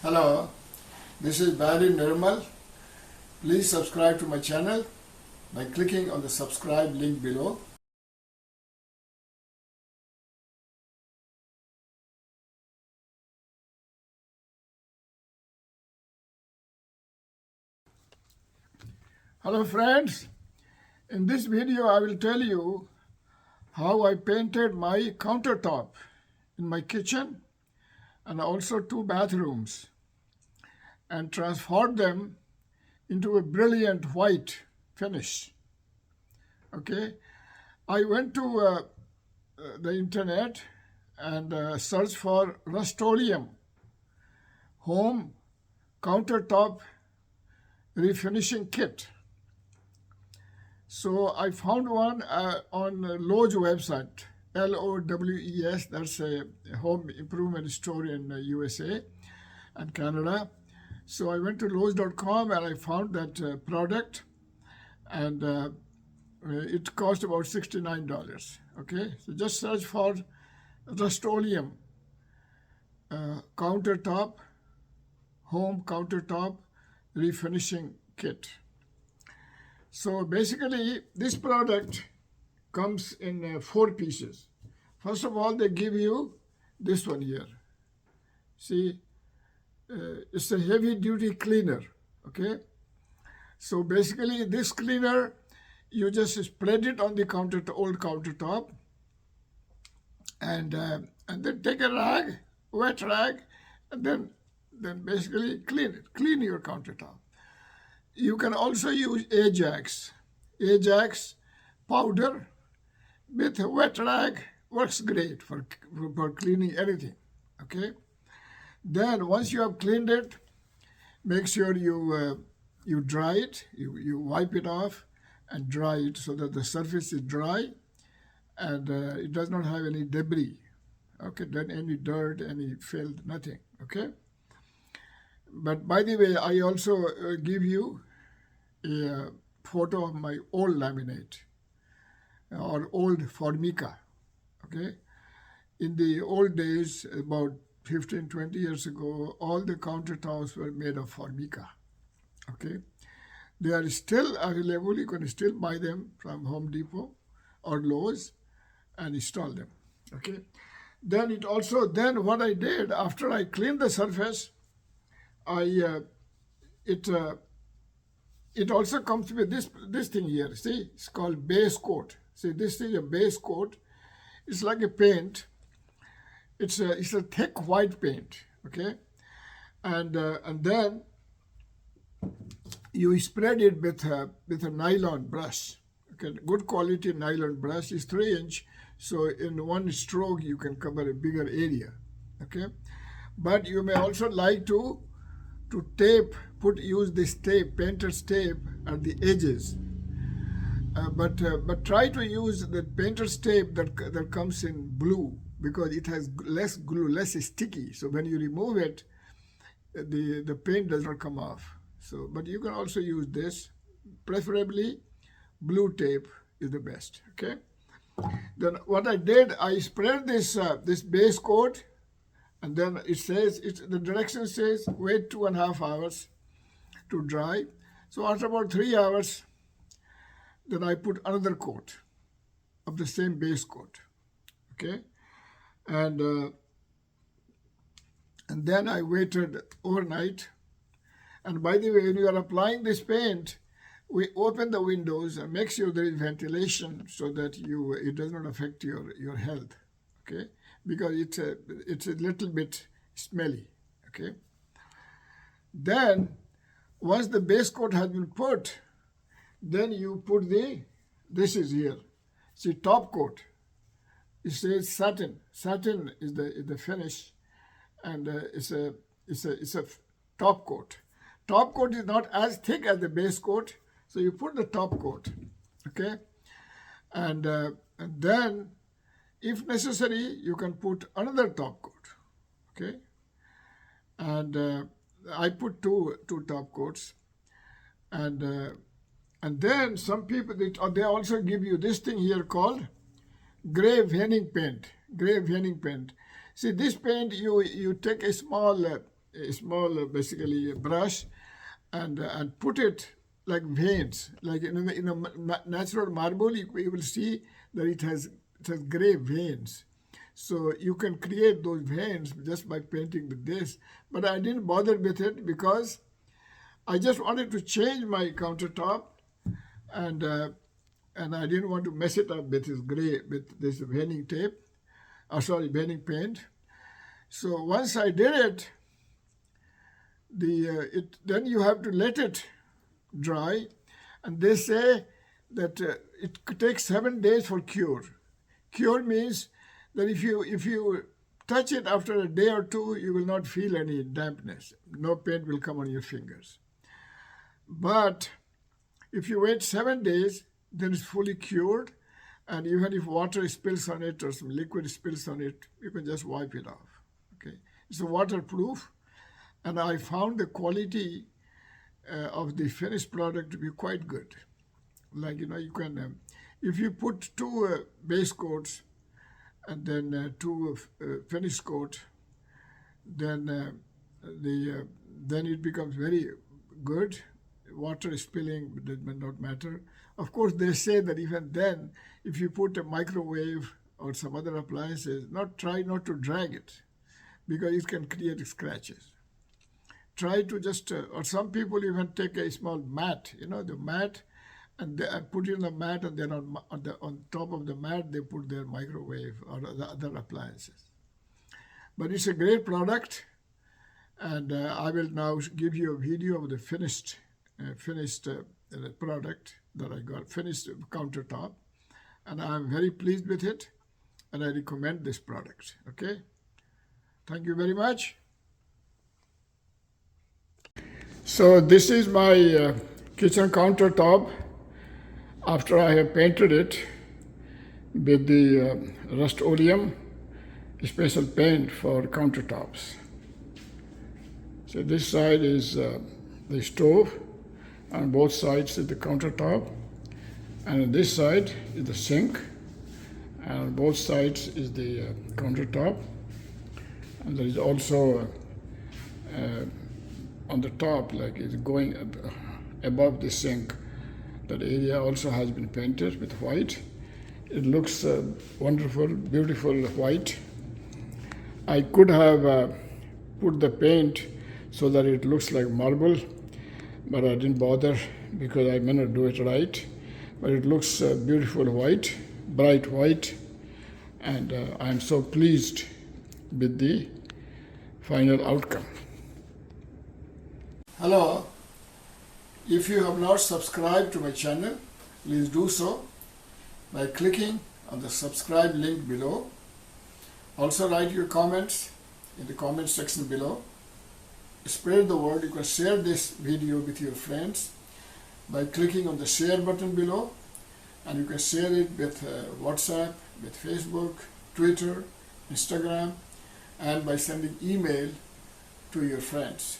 Hello, this is Barry Nirmal. Please subscribe to my channel by clicking on the subscribe link below. Hello friends, in this video I will tell you how I painted my countertop in my kitchen and also 2 bathrooms and transformed them into a brilliant white finish. Okay, I went to the internet and searched for Rust-Oleum home countertop refinishing kit. So I found one on Lowe's website, LOWES, that's a home improvement store in USA and Canada. So I went to Lowe's.com and I found that product, and it cost about $69. Okay, so just search for Rust-Oleum countertop, home countertop refinishing kit. So basically, this product comes in 4 pieces. First of all, they give you this one here. See, it's a heavy-duty cleaner, okay? So basically, this cleaner, you just spread it on the old countertop, and then take a rag, wet rag, and then basically clean your countertop. You can also use Ajax powder with a wet rag, works great for cleaning anything, okay? Then once you have cleaned it, make sure you dry it, you wipe it off and dry it so that the surface is dry and it does not have any debris, okay? Then any dirt, any filth, nothing, okay? But by the way, I also give you a photo of my old laminate or old Formica, okay? In the old days, about 15, 20 years ago, all the countertops were made of Formica, okay? They are still available. You can still buy them from Home Depot or Lowe's and install them, okay? Then what I did, after I cleaned the surface, it also comes with this thing here. See, it's called base coat. See, this is a base coat. It's like a paint. It's a thick white paint, okay? And then you spread it with a nylon brush. Okay, good quality nylon brush is 3-inch, so in one stroke you can cover a bigger area, okay? But you may also like to use this tape, painter's tape at the edges. But try to use the painter's tape that comes in blue, because it has less glue, less sticky. So when you remove it, the paint does not come off. So, but you can also use this. Preferably, blue tape is the best. Okay. Then what I did, I spread this base coat. And then it says, the direction says, wait 2.5 hours to dry. So after about 3 hours, then I put another coat of the same base coat, okay? And then I waited overnight. And by the way, when you are applying this paint, we open the windows and make sure there is ventilation so that it does not affect your health, okay? Because it's a little bit smelly, okay? Then, once the base coat has been put, then you put this is here. See, top coat. It says satin. Satin is the finish, and it's a top coat. Top coat is not as thick as the base coat, so you put the top coat, okay? And then, if necessary, you can put another top coat, okay? And I put two top coats, and then some people they also give you this thing here called gray veining paint. Gray veining paint. See, this paint you take a small a small, basically a brush, and put it like veins, like in a natural marble, you will see that it has gray veins. So you can create those veins just by painting with this. But I didn't bother with it because I just wanted to change my countertop, and and I didn't want to mess it up with this gray, with this veining tape, veining paint. So once I did it, then you have to let it dry, and they say that it takes 7 days for cure. Cure means that if you touch it after a day or two, you will not feel any dampness. No paint will come on your fingers. But if you wait 7 days, then it's fully cured, and even if water spills on it or some liquid spills on it, you can just wipe it off. Okay, it's waterproof, and I found the quality of the finished product to be quite good. Like, you can, if you put two base coats and then two finish coat, then then it becomes very good. Water spilling does not matter. Of course, they say that even then, if you put a microwave or some other appliances, try not to drag it, because it can create scratches. Try to just, or some people even take a small mat, the mat, and they put it on the mat, and then on top of the mat, they put their microwave or the other appliances. But it's a great product, and I will now give you a video of the finished product that I got, finished countertop, and I'm very pleased with it, and I recommend this product. Okay, thank you very much. So this is my kitchen countertop after I have painted it with the Rust-Oleum special paint for countertops. So this side is the stove, on both sides is the countertop, and on this side is the sink, and on both sides is the countertop, and there is also on the top, like it's going above the sink, that area also has been painted with white. It looks wonderful, beautiful white. I could have put the paint so that it looks like marble, but I didn't bother because I may not do it right. But it looks beautiful white, bright white, and I'm so pleased with the final outcome. Hello. If you have not subscribed to my channel, please do so by clicking on the subscribe link below. Also write your comments in the comment section below. Spread the word. You can share this video with your friends by clicking on the share button below, and you can share it with WhatsApp, with Facebook, Twitter, Instagram, and by sending email to your friends.